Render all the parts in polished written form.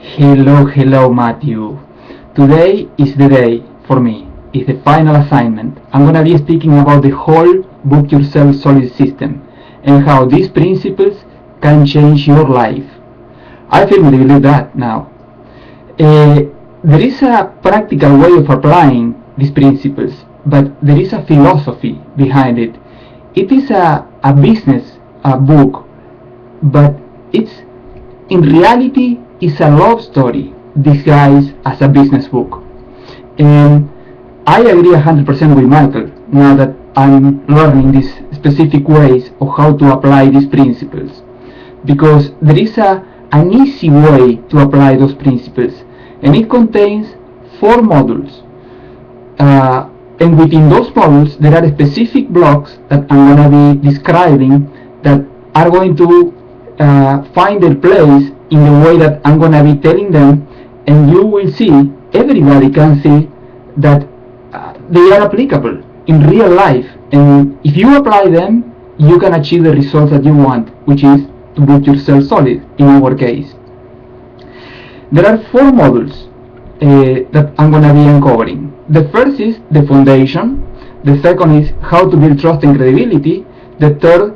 Hello, Matthew. Today is the day for me. It's the final assignment. I'm gonna be speaking about the whole Book Yourself Solid system and how these principles can change your life. I firmly believe that now. There is a practical way of applying these principles, but there is a philosophy behind it. It is a business book, but it's in reality is a love story disguised as a business book. And I agree 100% with Michael now that I'm learning these specific ways of how to apply these principles. Because there is an easy way to apply those principles, and it contains 4 modules. And within those modules, there are specific blocks that I'm going to be describing that are going to find their place in the way that I'm going to be telling them, and you will see, everybody can see that they are applicable in real life, and if you apply them, you can achieve the results that you want, which is to book yourself solid in our case. There are 4 modules that I'm going to be uncovering. The first is the foundation, the second is how to build trust and credibility, the third,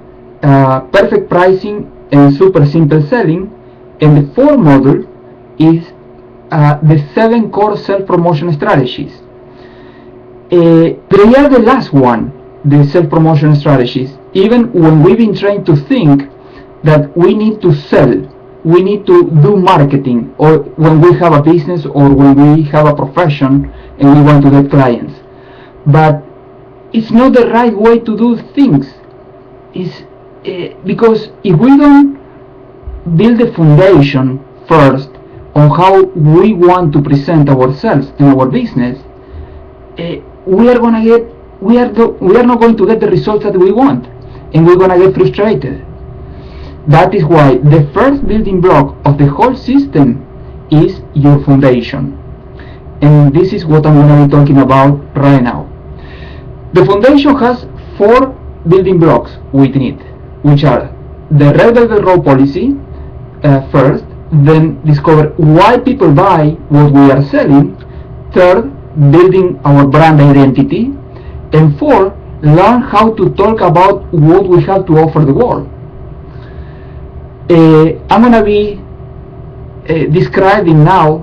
perfect pricing and super simple selling, and the 4th module is the 7 core self-promotion strategies. They are the last one, the self-promotion strategies, even when we've been trained to think that we need to sell, we need to do marketing, or when we have a business or when we have a profession and we want to get clients. But it's not the right way to do things. It's, because if we don't build the foundation first on how we want to present ourselves in our business, we are not going to get the results that we want, and we're going to get frustrated. That is why the first building block of the whole system is your foundation, and this is what I'm going to be talking about right now. The foundation has 4 building blocks within it, which are the red velvet row policy first, then discover why people buy what we are selling, third, building our brand identity, and 4, learn how to talk about what we have to offer the world. I'm going to be describing now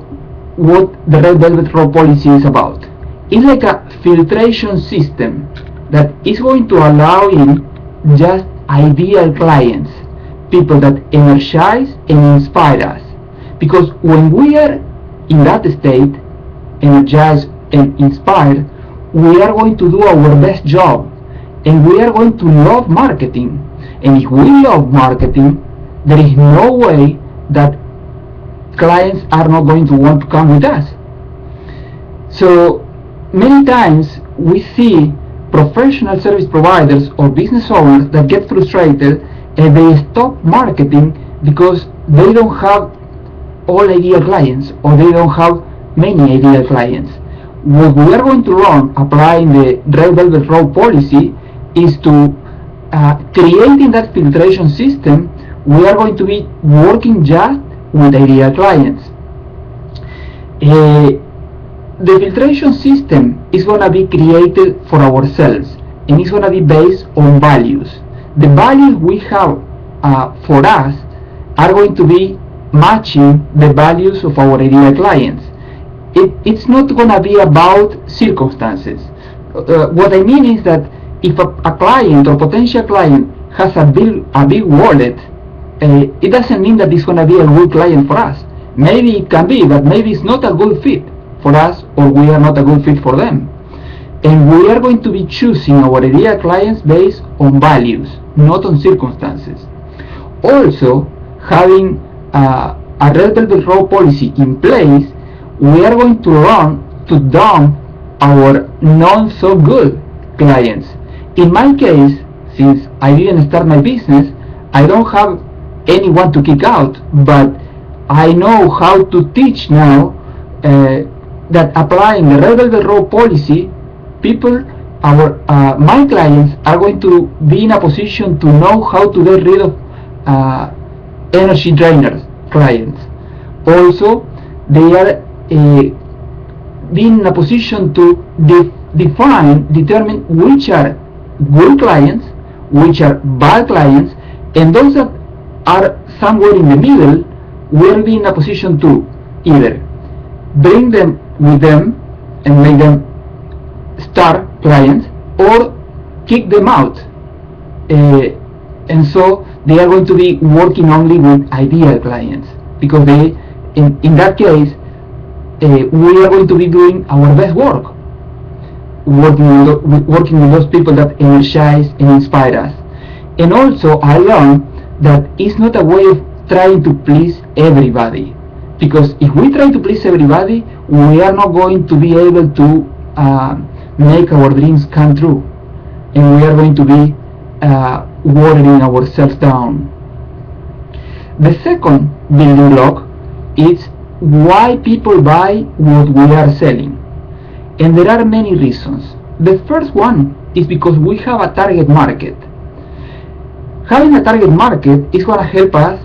what the red velvet row policy is about. It's like a filtration system that is going to allow in just ideal clients, people that energize and inspire us. Because when we are in that state, energized and inspired, we are going to do our best job, and we are going to love marketing. And if we love marketing, there is no way that clients are not going to want to come with us. So many times we see professional service providers or business owners that get frustrated and they stop marketing because they don't have all ideal clients, or they don't have many ideal clients. What we are going to learn applying the red velvet row policy is to creating that filtration system. We are going to be working just with ideal clients. The filtration system is going to be created for ourselves, and it's going to be based on values. The values we have for us are going to be matching the values of our ideal clients. It's not going to be about circumstances. What I mean is that if a client or potential client has a big wallet, it doesn't mean that it's going to be a good client for us. Maybe it can be, but maybe it's not a good fit for us, or we are not a good fit for them. And we are going to be choosing our ideal clients based on values, not on circumstances. Also, having a red velvet row policy in place, we are going to learn to dump our not so good clients. In my case, since I didn't start my business, I don't have anyone to kick out, but I know how to teach now that applying the red velvet row policy, my clients are going to be in a position to know how to get rid of energy drainers clients. Also, they are being in a position to determine which are good clients, which are bad clients, and those that are somewhere in the middle will be in a position to either bring them with them and make them star clients or kick them out. And so they are going to be working only with ideal clients, because they, in that case, we are going to be doing our best work, working with those people that energize and inspire us. And also I learned that it's not a way of trying to please everybody, because if we try to please everybody, we are not going to be able to make our dreams come true, and we are going to be watering ourselves down. The second building block is why people buy what we are selling, and there are many reasons. The first one is because we have a target market. Having a target market is going to help us,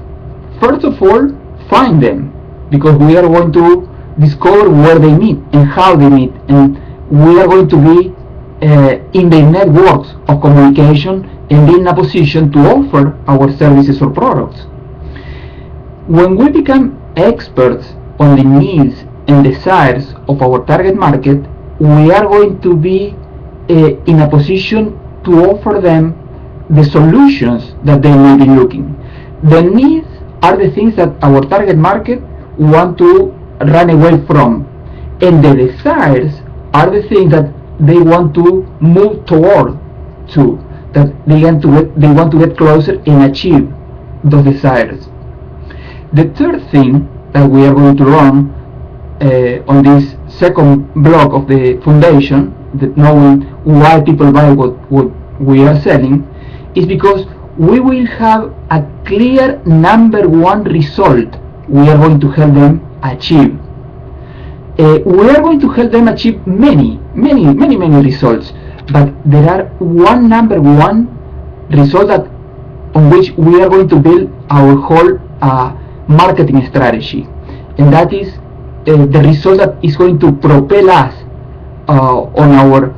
first of all, find them, because we are going to discover where they meet and how they meet, and we are going to be in the networks of communication and be in a position to offer our services or products. When we become experts on the needs and desires of our target market, we are going to be in a position to offer them the solutions that they may be looking. The needs are the things that our target market want to run away from, and the desires are the things that they want to move toward to, that they want to get closer and achieve those desires. The third thing that we are going to learn on this second block of the foundation, that knowing why people buy what we are selling, is because we will have a clear number one result we are going to help them achieve. We are going to help them achieve many results, but there are one number one result that on which we are going to build our whole marketing strategy, and that is the result that is going to propel us on our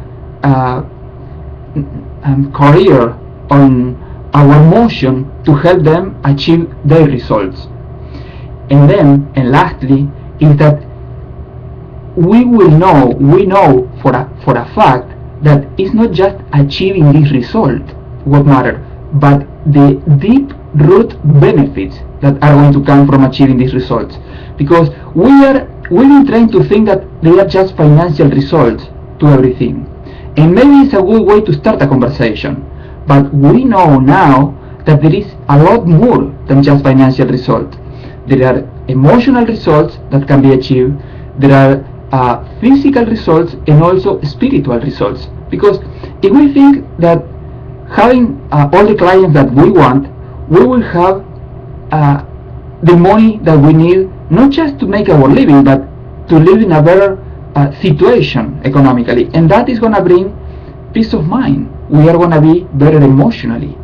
career, on our motion to help them achieve their results. And then, and lastly, is that we know for a fact that it's not just achieving this result what matters, but the deep root benefits that are going to come from achieving these results. Because we've been trained to think that they are just financial results to everything, and maybe it's a good way to start a conversation, but we know now that there is a lot more than just financial results. There are emotional results that can be achieved, there are physical results, and also spiritual results. Because if we think that having all the clients that we want, we will have the money that we need, not just to make our living, but to live in a better situation economically, and that is going to bring peace of mind. We are going to be better emotionally.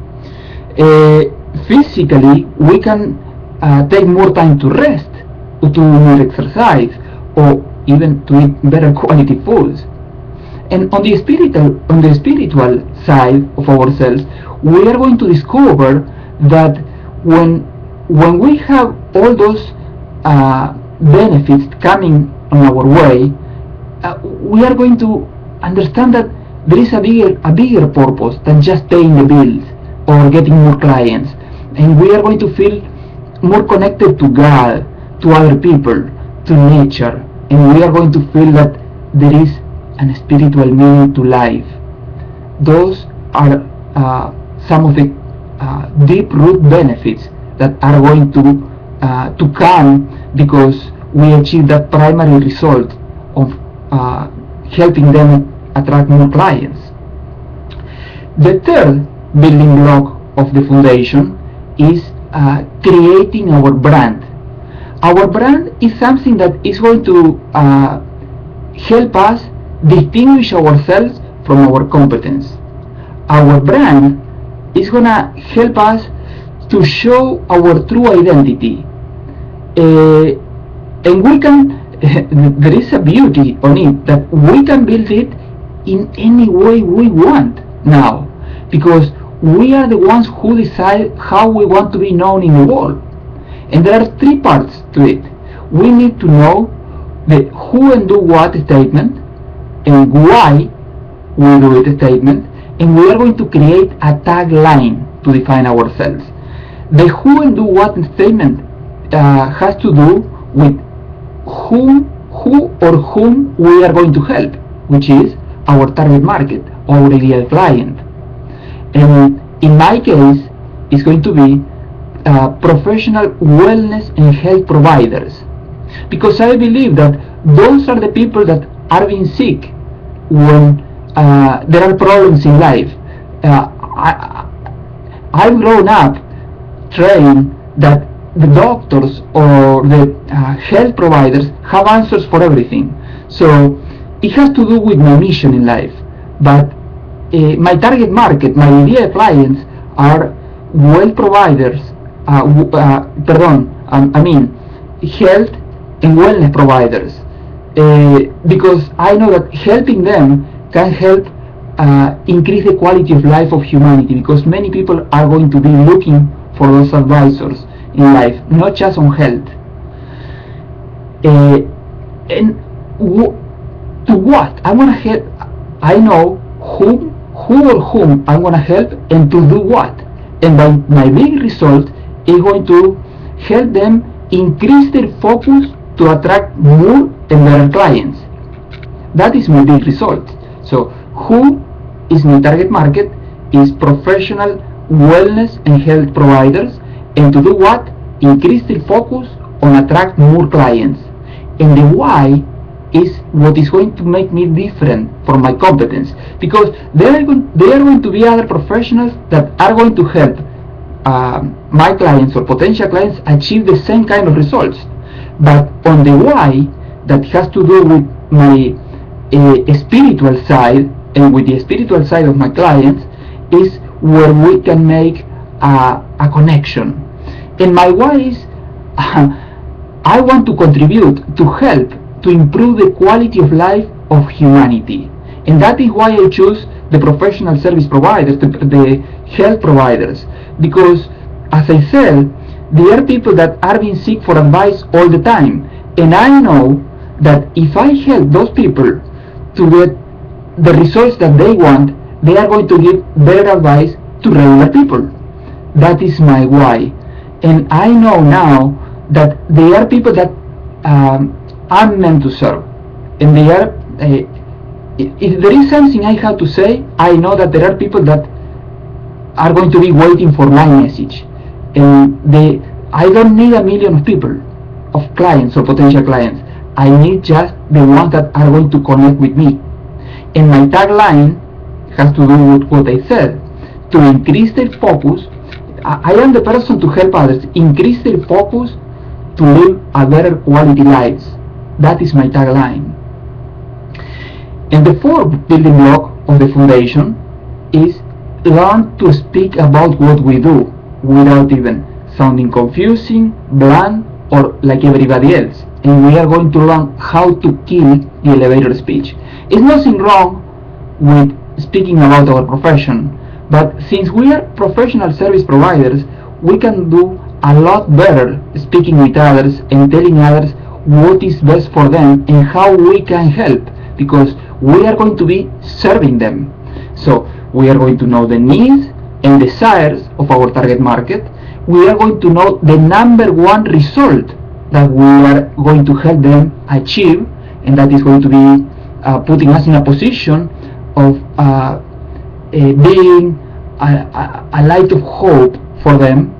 Physically, we can take more time to rest, to do more exercise, or even to eat better quality foods. And on the spiritual side of ourselves, we are going to discover that when we have all those benefits coming on our way, we are going to understand that there is a bigger purpose than just paying the bills or getting more clients, and we are going to feel more connected to God, to other people, to nature, and we are going to feel that there is a spiritual meaning to life. Those are some of the deep root benefits that are going to come because we achieve that primary result of helping them attract more clients. The third building block of the foundation is creating our brand. Our brand is something that is going to help us distinguish ourselves from our competence. Our brand is going to help us to show our true identity, And we can, there is a beauty on it that we can build it in any way we want now, because we are the ones who decide how we want to be known in the world. And there are three parts to it. We need to know the who and do what statement, and why we do it statement, and we are going to create a tagline to define ourselves. The who and do what statement has to do with who or whom we are going to help, which is our target market, our ideal client. And in my case, it's going to be professional wellness and health providers, because I believe that those are the people that are being sick when there are problems in life. I've grown up trained that the doctors or the health providers have answers for everything. So it has to do with my mission in life. But my target market, my ideal clients, are well providers, health and wellness providers, because I know that helping them can help increase the quality of life of humanity, because many people are going to be looking for those advisors in life, not just on health. And to what I'm gonna help, I know who or whom I'm gonna help and to do what. And my big result is going to help them increase their focus to attract more and better clients. That is my big result. So who is my target market is professional wellness and health providers, and to do what? Increase their focus on attract more clients. And the why is what is going to make me different from my competence, because there are going to be other professionals that are going to help my clients or potential clients achieve the same kind of results. But on the why, that has to do with my spiritual side, and with the spiritual side of my clients, is where we can make a connection. And my why is I want to contribute to help to improve the quality of life of humanity. And that is why I choose the professional service providers, the health providers, because as I said, they are people that are being sick for advice all the time, and I know that if I help those people to get the results that they want, they are going to give better advice to regular people. That is my why. And I know now that they are people that I'm meant to serve, and they are if there is something I have to say, I know that there are people that are going to be waiting for my message, and I don't need a million of people, of clients or potential clients. I need just the ones that are going to connect with me. And my tagline has to do with what I said, to increase their focus. I am the person to help others increase their focus to live a better quality lives. That is my tagline. And the fourth building block of the foundation is learn to speak about what we do without even sounding confusing, bland, or like everybody else. And we are going to learn how to kill the elevator speech. It's nothing wrong with speaking about our profession, but since we are professional service providers, we can do a lot better speaking with others and telling others what is best for them and how we can help, because we are going to be serving them. So we are going to know the needs and desires of our target market. We are going to know the number one result that we are going to help them achieve, and that is going to be putting us in a position of being a light of hope for them.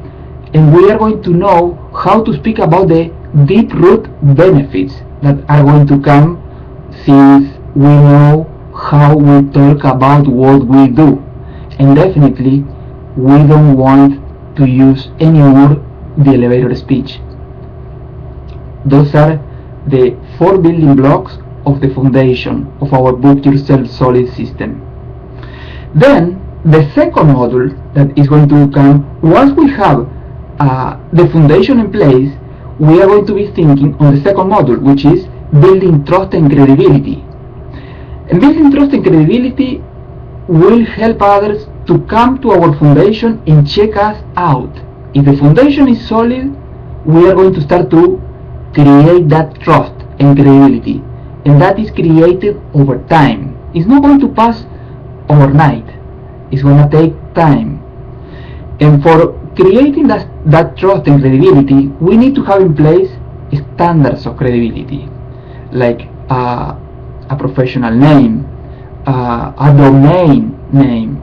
And we are going to know how to speak about the deep root benefits that are going to come, since we know how we talk about what we do. And definitely we don't want to use anymore the elevator speech. Those are the 4 building blocks of the foundation of our Book Yourself Solid system. Then the second module that is going to come, once we have the foundation in place, we are going to be thinking on the second module, which is building trust and credibility. And building trust and credibility will help others to come to our foundation and check us out. If the foundation is solid, we are going to start to create that trust and credibility, and that is created over time. It's not going to pass overnight. It's going to take time. And for creating that trust and credibility, we need to have in place standards of credibility, like a professional name, a domain name,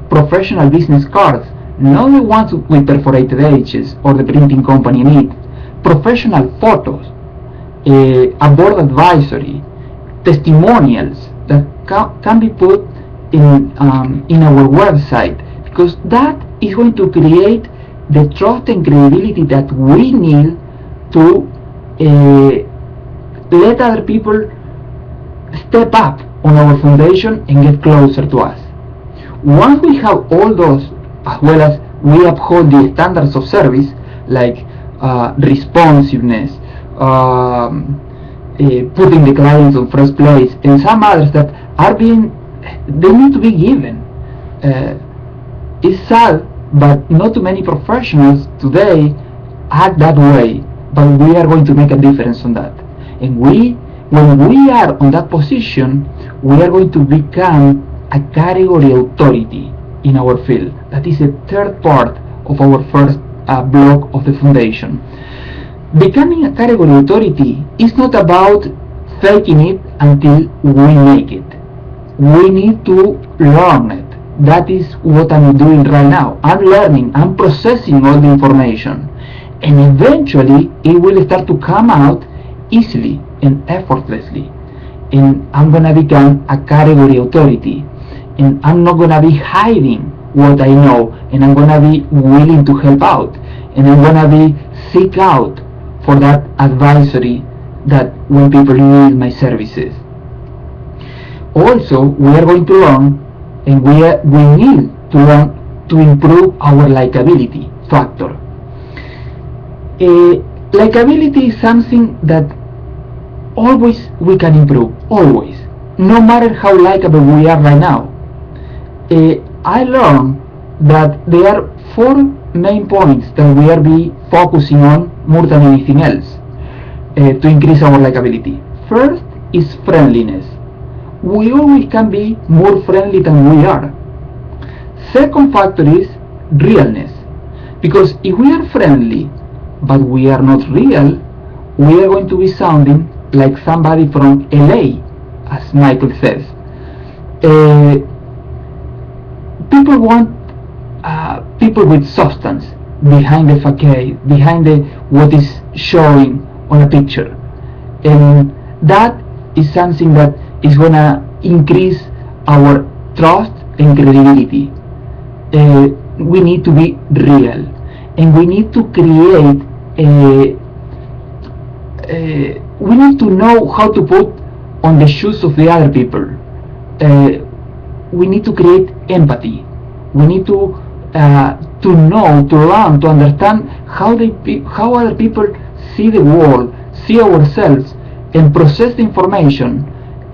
professional business cards, not the ones with perforated edges or the printing company need, professional photos, a board advisory, testimonials that can be put in our website, because that is going to create the trust and credibility that we need to let other people step up on our foundation and get closer to us. Once we have all those, as well as we uphold the standards of service like responsiveness, putting the clients on first place, and some others that are they need to be given. It's sad, but not too many professionals today act that way, but we are going to make a difference on that. And when we are on that position, we are going to become a category authority in our field. That is the third part of our first block of the foundation. Becoming a category authority is not about faking it until we make it. We need to learn it. That is what I'm doing right now. I'm learning, I'm processing all the information, and eventually it will start to come out easily and effortlessly, and I'm gonna become a category authority, and I'm not gonna be hiding what I know, and I'm gonna be willing to help out, and I'm gonna be seek out for that advisory that when people need my services. Also, we are going to learn, and we need to learn to improve our likability factor. Likability is something that always we can improve, always, no matter how likable we are right now. I learned that there are 4 main points that we are be focusing on more than anything else to increase our likability. First is friendliness. We always can be more friendly than we are. Second factor is realness, because if we are friendly but we are not real, we are going to be sounding like somebody from LA, as Michael says. People want people with substance behind the facade, behind what is showing on a picture, and that is something that is gonna increase our trust and credibility. We need to be real, and we need to create we need to know how to put on the shoes of the other people. We need to create empathy. We need to know, to learn, to understand how other people see the world, see ourselves, and process the information,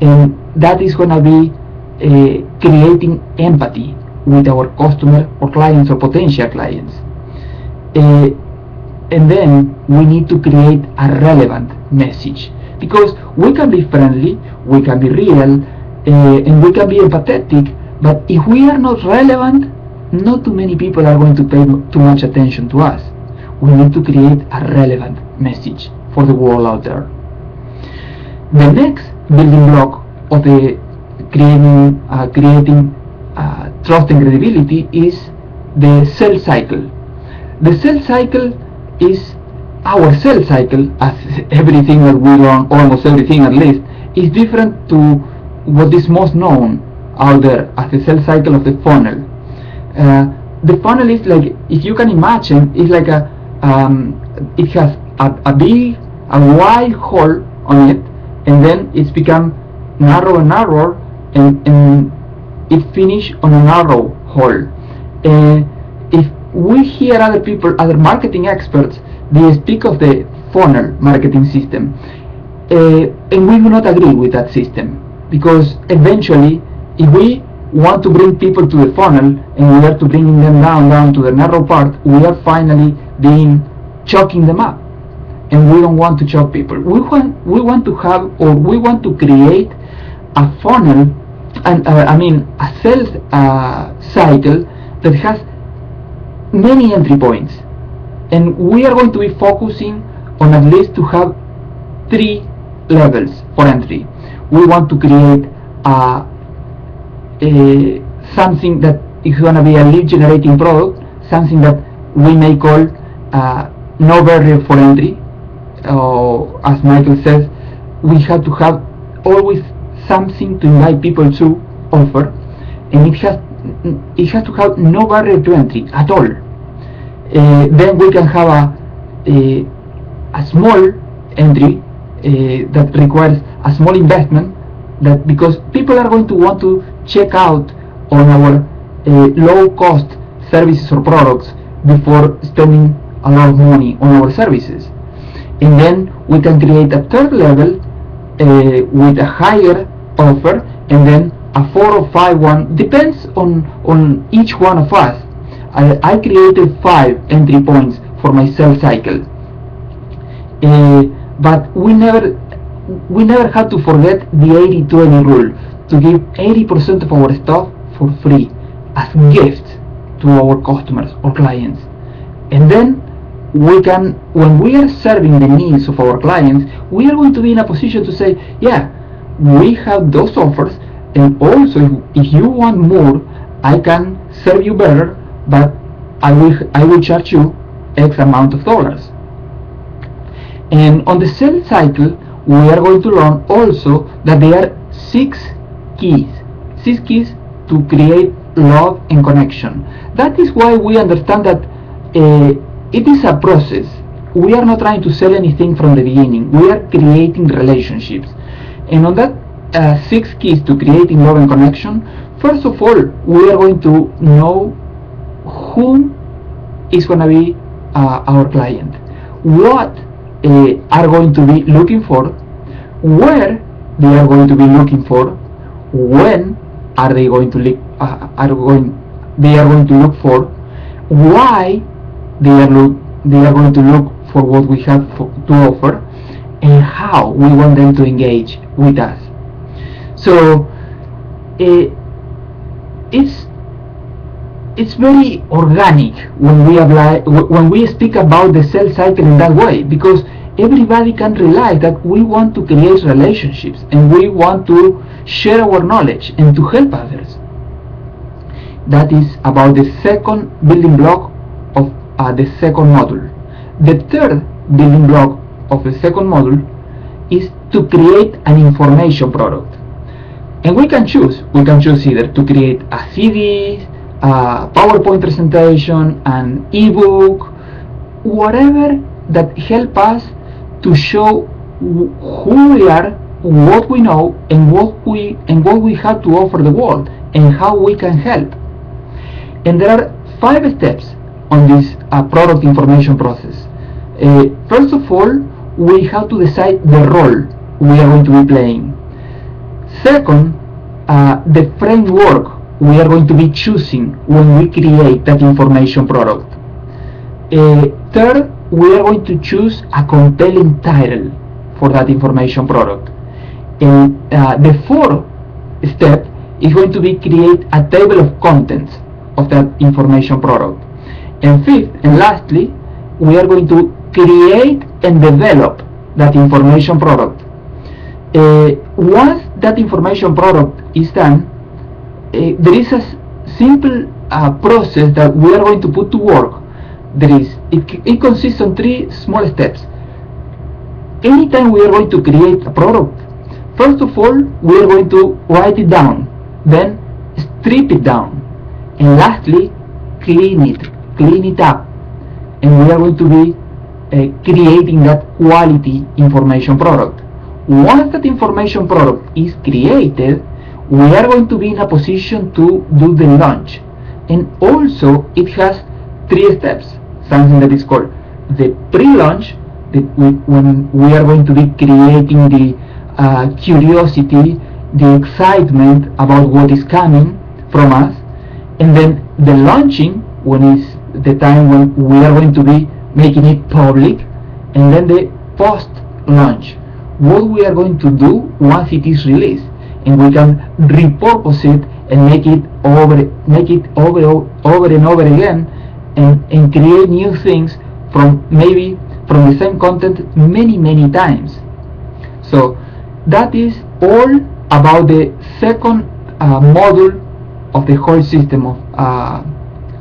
and that is going to be creating empathy with our customer or clients or potential clients. And then we need to create a relevant message, because we can be friendly, we can be real, and we can be empathetic, but if we are not relevant, not too many people are going to pay too much attention to us. We need to create a relevant message for the world out there. The next building block of the creating trust and credibility is the sales cycle. The sales cycle is our sales cycle, as everything that we learn, almost everything at least, is different to what is most known out there as the sales cycle of the funnel. The funnel is like, if you can imagine, it's like it has a wide hole on it, and then it's become narrower and narrower, and it finish on a narrow hole. If we hear other people, other marketing experts they speak of the funnel marketing system, and we do not agree with that system, because eventually, if we want to bring people to the funnel and we are to bringing them down to the narrow part, we are finally being choking them up, and we don't want to choke people. We want to have, or we want to create a funnel, and a sales cycle that has many entry points, and we are going to be focusing on at least to have 3 levels for entry. We want to create something that is going to be a lead generating product, something that we may call no barrier for entry. As Michael says, we have to have always something to invite people to offer, and it has to have no barrier to entry at all. Then we can have a small entry that requires a small investment, that because people are going to want to check out on our low cost services or products before spending a lot of money on our services. And then we can create a third level with a higher offer, and then a 4 or 5 one, depends on each one of us. I created 5 entry points for my sales cycle, but we never had to forget the 80-20 rule, to give 80% of our stuff for free as gifts to our customers or clients. And then we can, when we are serving the needs of our clients, we are going to be in a position to say, yeah, we have those offers, and also if you want more, I can serve you better, but I will charge you X amount of dollars. And on the sales cycle, we are going to learn also that there are 6 keys to create love and connection. That is why we understand that it is a process. We are not trying to sell anything from the beginning. We are creating relationships. And on that 6 keys to creating love and connection, first of all, we are going to know who is going to be our client, what are going to be looking for, where they are going to be looking for, when are they going to look for, why they are going to look for what we have to offer, and how we want them to engage with us. So it's very organic when we speak about the sales cycle in that way, because everybody can realize that we want to create relationships and we want to share our knowledge and to help others. That is about the second building block of the second module. The third building block of the second module is to create an information product. And we can choose either to create a CD, a PowerPoint presentation, an ebook, whatever that help us to show who we are, what we know, and what we have to offer the world, and how we can help. And there are 5 steps on this product information process. First of all, we have to decide the role we are going to be playing. Second, the framework we are going to be choosing when we create that information product. Third, we are going to choose a compelling title for that information product. And the 4th step is going to be create a table of contents of that information product. And 5th and lastly, we are going to create and develop that information product. Once that information product is done, there is a simple process that we are going to put to work. It consists on 3 small steps. Anytime we are going to create a product, first of all, we are going to write it down, then strip it down, and lastly, clean it up, and we are going to be creating that quality information product. Once that information product is created, we are going to be in a position to do the launch. And also it has 3 steps, something that is called the pre-launch, when we are going to be creating the curiosity, the excitement about what is coming from us, and then the launching, when is the time when we are going to be making it public, and then the post-launch, what we are going to do once it is released, and we can repurpose it and make it over and over again, and create new things from the same content many times. So that is all about the second module of the whole system of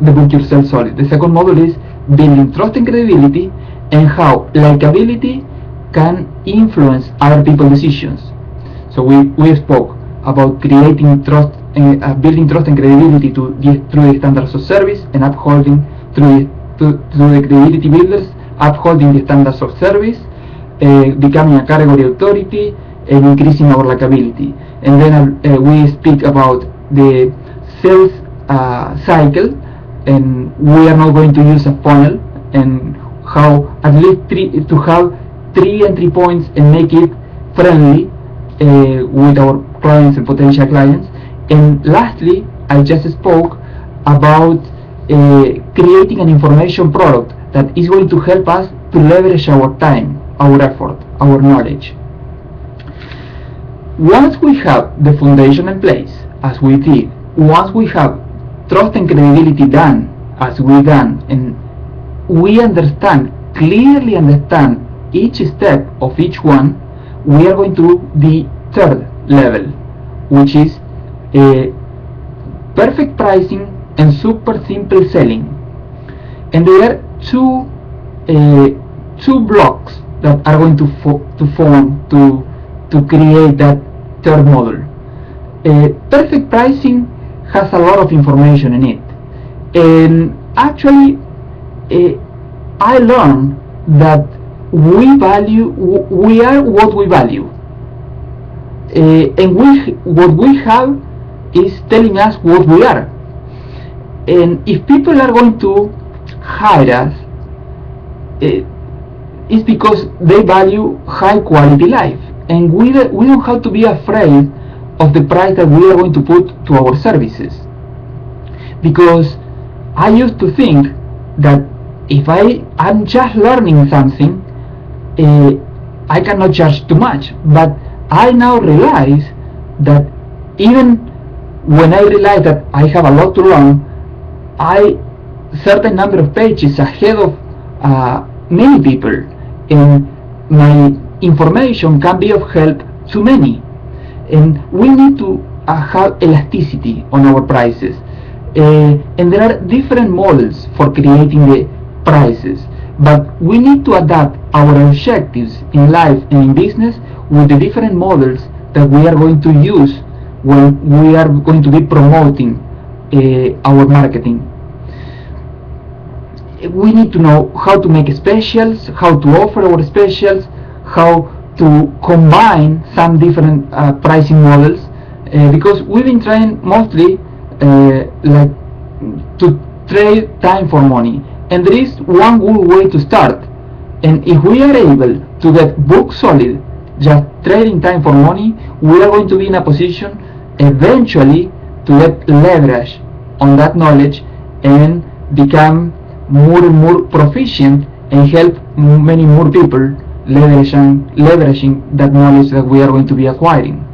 the Book Yourself Solid. The second module is building trust and credibility, and how likability can influence other people's decisions. So we spoke about creating trust, building trust and credibility through the standards of service, and upholding through the credibility builders, upholding the standards of service, becoming a category authority, and increasing our likability. And then we speak about the sales cycle, and we are not going to use a funnel, and how at least to have 3 entry points and make it friendly with our clients and potential clients. And lastly, I just spoke about creating an information product that is going to help us to leverage our time, our effort, our knowledge. Once we have the foundation in place, as we did, once we have trust and credibility done, as we done, and we clearly understand each step of each one, we are going to the third level, which is perfect pricing and super simple selling. And there are two blocks that are going to form to create that third model. Perfect pricing has a lot of information in it, and actually I learned that we are what we value, and what we have is telling us what we are. And if people are going to hire us, it's because they value high quality life, and we don't have to be afraid of the price that we are going to put to our services. Because I used to think that if I'm just learning something, I cannot charge too much. But I now realize that even when I realize that I have a lot to learn, I certain number of pages ahead of many people, and my information can be of help to many. And we need to have elasticity on our prices, and there are different models for creating the prices, but we need to adapt our objectives in life and in business with the different models that we are going to use when we are going to be promoting our marketing. We need to know how to make specials, how to offer our specials, how to combine some different pricing models, because we've been trying mostly like to trade time for money, and there is one good way to start. And if we are able to get book solid just trading time for money, we are going to be in a position eventually to get leverage on that knowledge and become more and more proficient and help many more people leveraging that knowledge that we are going to be acquiring.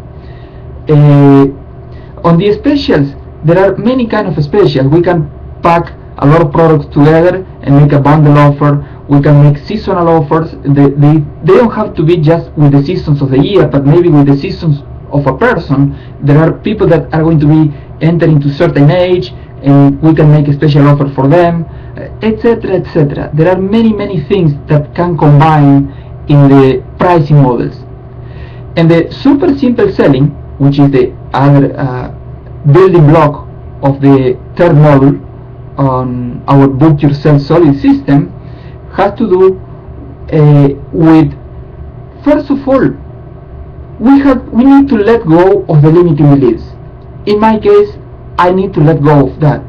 On the specials, there are many kinds of specials. We can pack a lot of products together and make a bundle offer. We can make seasonal offers. They don't have to be just with the seasons of the year, but maybe with the seasons of a person. There are people that are going to be entering to certain age, and we can make a special offer for them, etc., etc. There are many things that can combine in the pricing models. And the super simple selling, which is the other building block of the third model on our Book Yourself Solid system, has to do with, first of all, we need to let go of the limiting beliefs. In my case, I need to let go of that.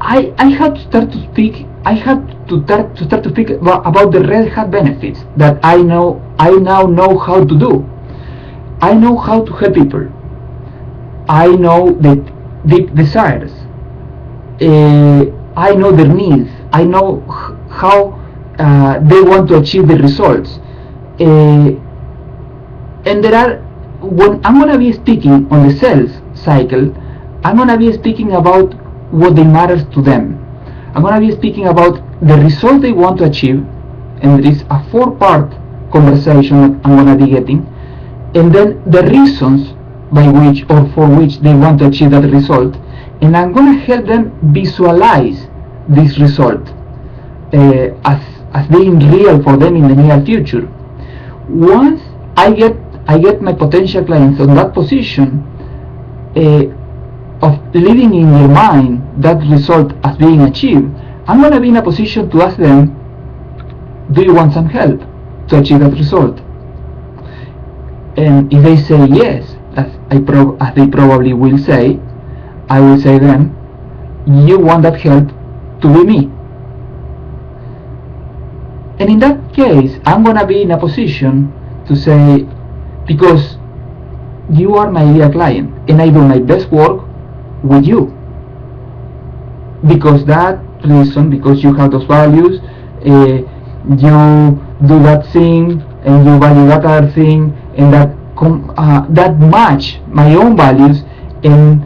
I had to start to speak I had to start to think about the red hat benefits that I now know how to do. I know how to help people. I know the deep desires. I know their needs. I know how they want to achieve the results. And there are, when I'm going to be speaking on the sales cycle, I'm going to be speaking about what they matters to them. I'm going to be speaking about the result they want to achieve, and there is a 4-part conversation that I'm going to be getting, and then the reasons by which or for which they want to achieve that result, and I'm going to help them visualize this result as being real for them in the near future. Once I get my potential clients on that position of living in their mind that result as being achieved, I'm going to be in a position to ask them, do you want some help to achieve that result? And if they say yes, as they probably will say, I will say then, you want that help to be me. And in that case, I'm going to be in a position to say, because you are my ideal client and I do my best work with you, because that reason, because you have those values, you do that thing and you value that other thing, and that match my own values, and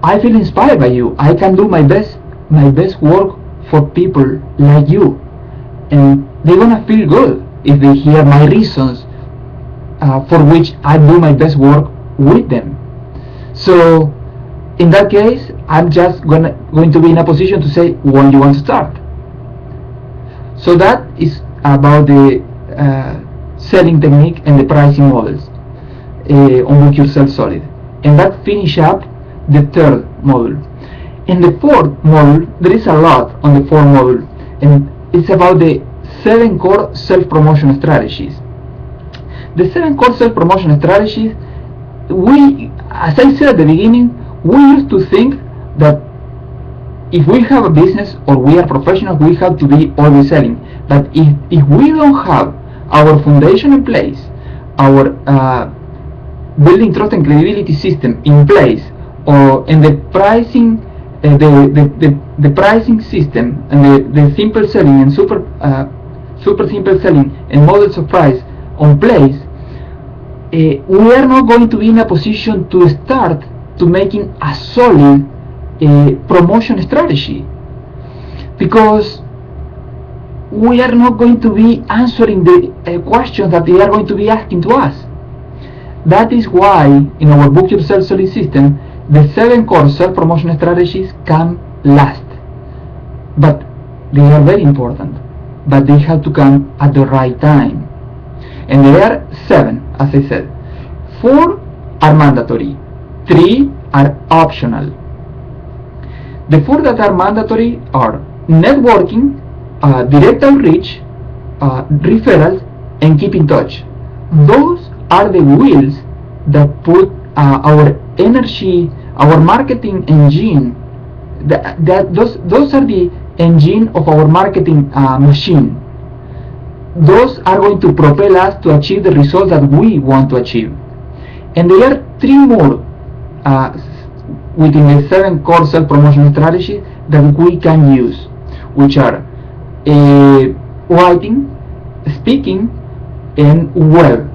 I feel inspired by you. I can do my best work for people like you, and they're gonna feel good if they hear my reasons for which I do my best work with them. So in that case, I'm just going to be in a position to say, when you want to start. So that is about the selling technique and the pricing models on Book Yourself Solid. And that finish up the 3rd module. In the 4th module, there is a lot on the 4th module, and it's about the 7 core self-promotion strategies. The 7 core self-promotion strategies, as I said at the beginning, we used to think that if we have a business or we are professionals, we have to be always selling. But if we don't have our foundation in place, our building trust and credibility system in place, or in the pricing, the pricing system and the simple selling and super simple selling and models of price on place, we are not going to be in a position to start to making a solid promotion strategy, because we are not going to be answering the questions that they are going to be asking to us. That is why in our Book Yourself Solid system, the 7 core self-promotion strategies come last, but they are very important, but they have to come at the right time. And there are 7, as I said. 4 are mandatory, 3 are optional. The 4 that are mandatory are networking, direct outreach, referrals, and keep in touch. Those are the wheels that put our energy, our marketing engine. Those are the engine of our marketing machine. Those are going to propel us to achieve the results that we want to achieve. And there are 3 more within the 7 core self-promotion strategies that we can use, which are writing, speaking, and web.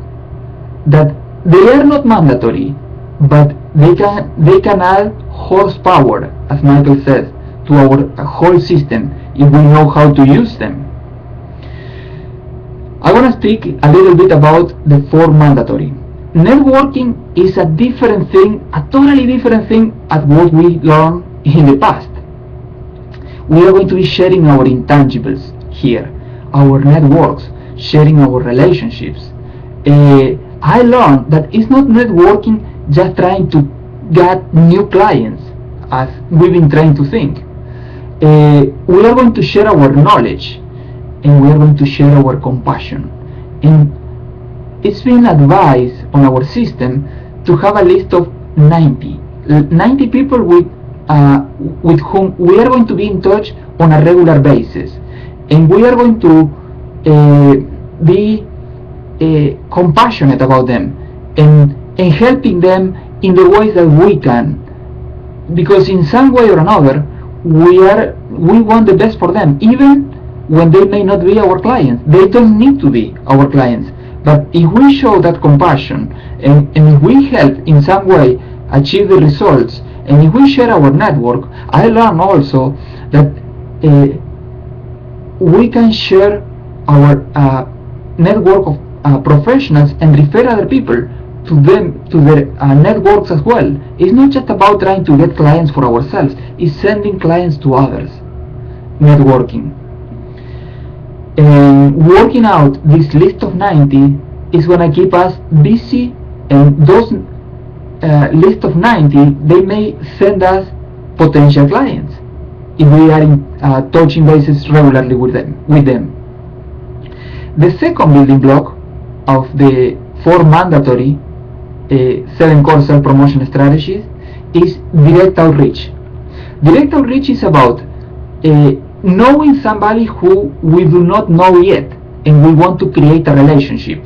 That they are not mandatory, but they can add horsepower, as Michael says, to our whole system if we know how to use them. I want to speak a little bit about the 4 mandatory. Networking is a different thing, a totally different thing at what we learned in the past. We are going to be sharing our intangibles here, our networks, sharing our relationships. I learned that it's not networking just trying to get new clients, as we've been trying to think. We are going to share our knowledge, and we are going to share our compassion. And it's been advised on our system to have a list of 90 people with with whom we are going to be in touch on a regular basis, and we are going to be compassionate about them and helping them in the ways that we can, because in some way or another we want the best for them, even when they may not be our clients. They don't need to be our clients, but if we show that compassion and if we help in some way achieve the results, and if we share our network, I learned also that we can share our network of professionals and refer other people to their networks as well. It's not just about trying to get clients for ourselves, it's sending clients to others. Networking. And working out this list of 90 is going to keep us busy, and those list of 90, they may send us potential clients if we are in touching bases regularly with them. The second building block of the 4 mandatory 7 core self-promotion strategies is direct outreach. Direct outreach is about knowing somebody who we do not know yet, and we want to create a relationship.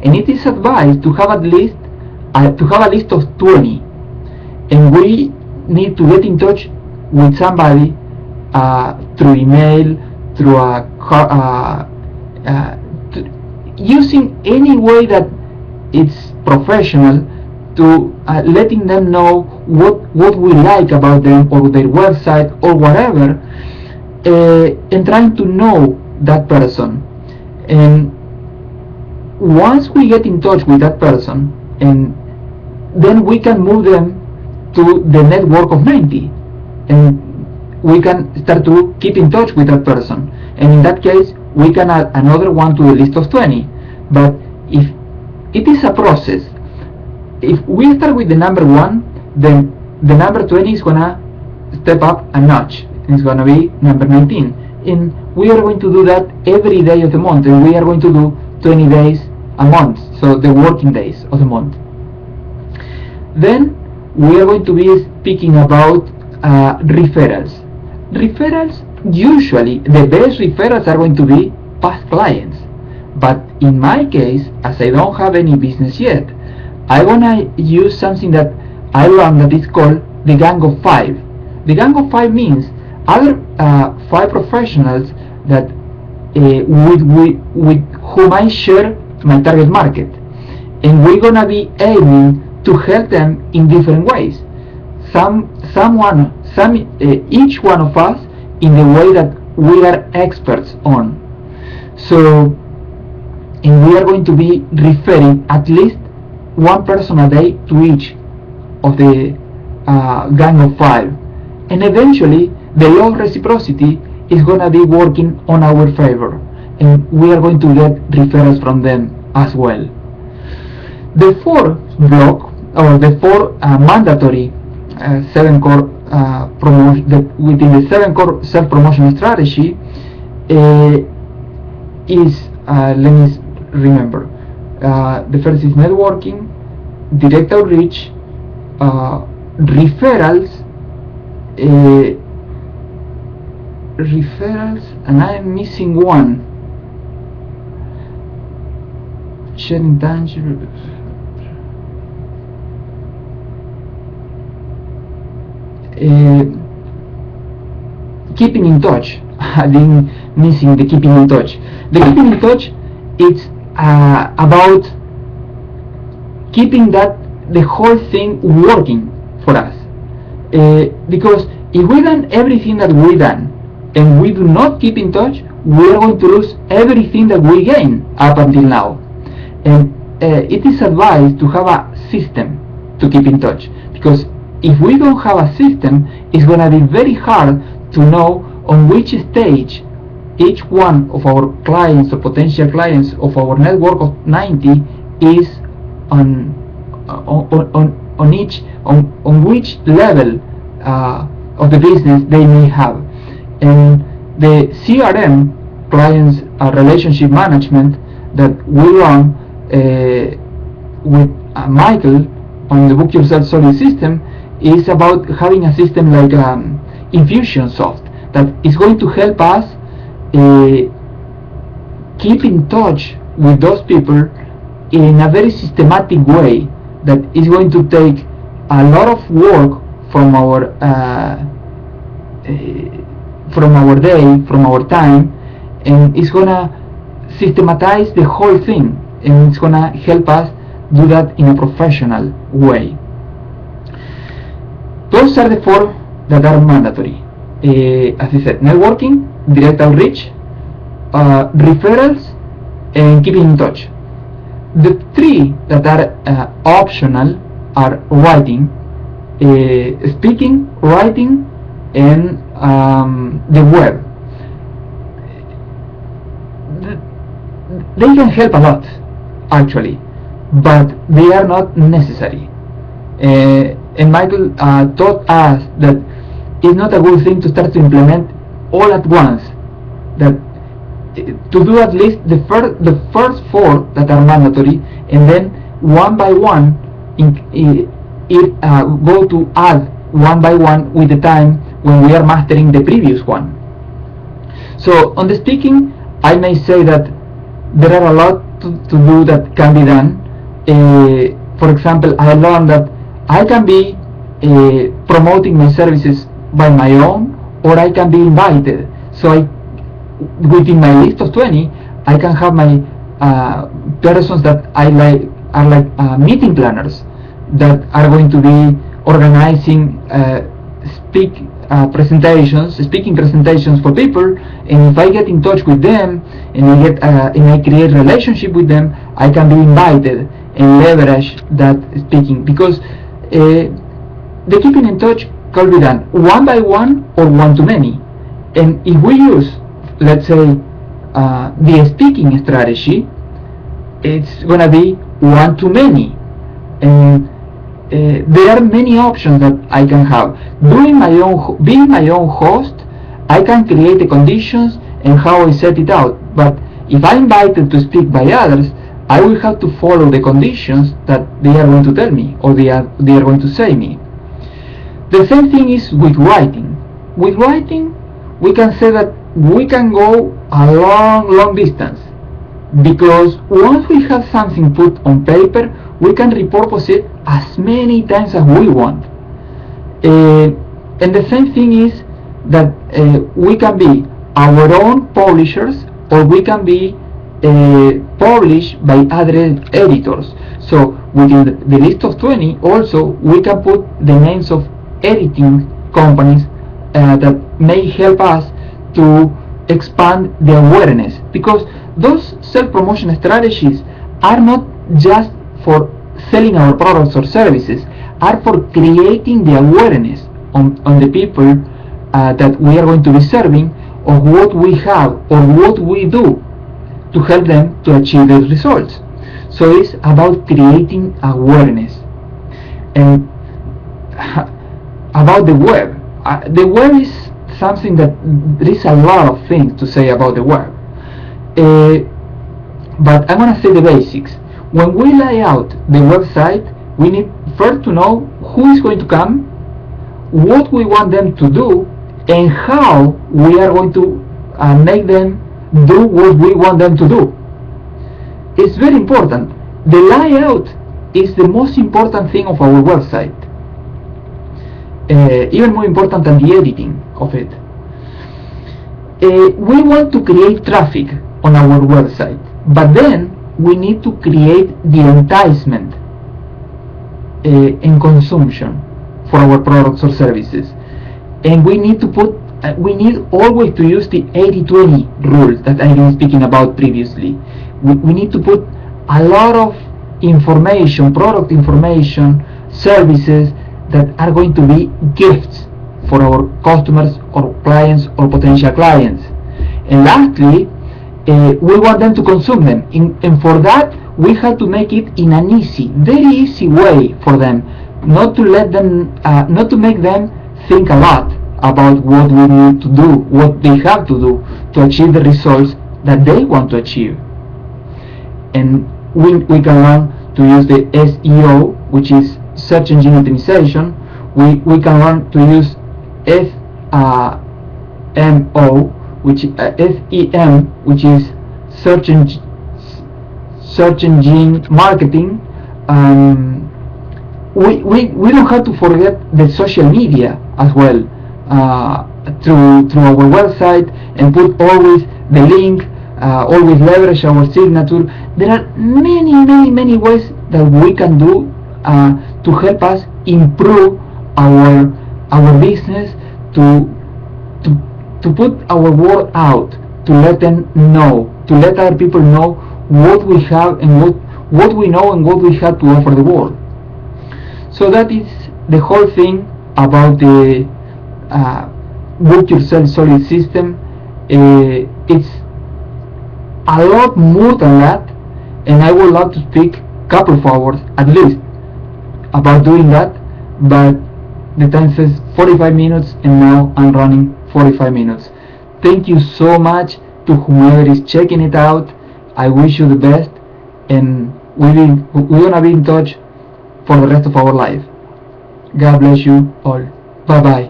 And it is advised to have at least a list of 20, and we need to get in touch with somebody through email, through using any way that it's professional, to letting them know what we like about them or their website or whatever, and trying to know that person. And once we get in touch with that person, and then we can move them to the network of 90, and we can start to keep in touch with that person, and in that case we can add another one to the list of 20. But if it is a process, if we start with the number 1, then the number 20 is gonna step up a notch, it's gonna be number 19, and we are going to do that every day of the month, and we are going to do 20 days a month, so the working days of the month. Then we are going to be speaking about referrals. Referrals, usually the best referrals are going to be past clients, but in my case, as I don't have any business yet, I wanna use something that I learned that is called the Gang of 5. The Gang of 5 means other 5 professionals that with whom I share my target market, and we're gonna be aiming to help them in different ways. Each one of us in the way that we are experts on. So, and we are going to be referring at least one person a day to each of the Gang of 5, and eventually the law of reciprocity is going to be working on our favor, and we are going to get referrals from them as well. The 4th block, or the 4 mandatory 7 core within the 7 core self-promotion strategy is, let me remember, the first is networking, direct outreach, referrals, and I am missing one. Sharing tangible. Keeping in touch. I've been missing the keeping in touch. The keeping in touch, it's about keeping the whole thing working for us. Because if we done everything that we done and we do not keep in touch, we are going to lose everything that we gain up until now. And it is advised to have a system to keep in touch, because if we don't have a system, it's going to be very hard to know on which stage each one of our clients or potential clients of our network of 90 is on which level of the business they may have. And the CRM, clients relationship management, that we run with Michael on the Book Yourself Solid system, is about having a system like Infusionsoft that is going to help us keep in touch with those people in a very systematic way that is going to take a lot of work from our day, from our time, and it's gonna systematize the whole thing, and it's gonna help us do that in a professional way. Those are the four that are mandatory. As I said, networking, direct outreach, referrals, and keeping in touch. The three that are optional are writing, speaking, writing, and the web. They can help a lot, actually, but they are not necessary. And Michael taught us that it's not a good thing to start to implement all at once. That to do at least the first four that are mandatory, and then one by one go to add one by one with the time when we are mastering the previous one. So on the speaking, I may say that there are a lot to do that can be done. For example, I learned that I can be promoting my services by my own, or I can be invited. So within my list of 20, I can have my persons that I like are like meeting planners that are going to be organizing speaking presentations for people. And if I get in touch with them and I create relationship with them, I can be invited and leverage that speaking, because the keeping in touch can be done one by one or one to many. And if we use, let's say, the speaking strategy, it's gonna be one to many. And there are many options that I can have. Being my own host, I can create the conditions and how I set it out. But if I'm invited to speak by others, I will have to follow the conditions that they are going to tell me, or they are going to say me. The same thing is with writing. With writing, we can say that we can go a long distance, because once we have something put on paper, we can repurpose it as many times as we want. And the same thing is that we can be our own publishers, or we can be published by other editors. So within the list of 20, also we can put the names of editing companies that may help us to expand the awareness, because those self-promotion strategies are not just for selling our products or services, are for creating the awareness on the people that we are going to be serving, of what we have or what we do to help them to achieve those results. So it's about creating awareness. And about the web, is something that there is a lot of things to say about the web, but I'm gonna say the basics. When we lay out the website, we need first to know who is going to come, what we want them to do, and how we are going to make them do what we want them to do. It's very important. The layout is the most important thing of our website, even more important than the editing of it. We want to create traffic on our website, but then we need to create the enticement in consumption for our products or services. And we need to put we need always to use the 80-20 rule that I've been speaking about previously. We need to put a lot of information, product information, services that are going to be gifts for our customers or clients or potential clients. And lastly, we want them to consume them, and for that we have to make it in an very easy way for them, not to make them think a lot about what we need to do, what they have to do to achieve the results that they want to achieve. And we can learn to use the SEO, which is search engine optimization, we can learn to use SEM, which is search engine marketing. We don't have to forget the social media as well, through our website, and put always the link, always leverage our signature. There are many ways that we can do to help us improve our business, to put our word out, to let them know, to let other people know what we have and what we know and what we have to offer the world. So that is the whole thing about the Book Yourself Solid system. It's a lot more than that, and I would love to speak a couple of hours at least about doing that, but the time says 45 minutes, and now I'm running 45 minutes. Thank you so much to whomever is checking it out. I wish you the best, and we're gonna be in touch for the rest of our life. God bless you all. Bye bye.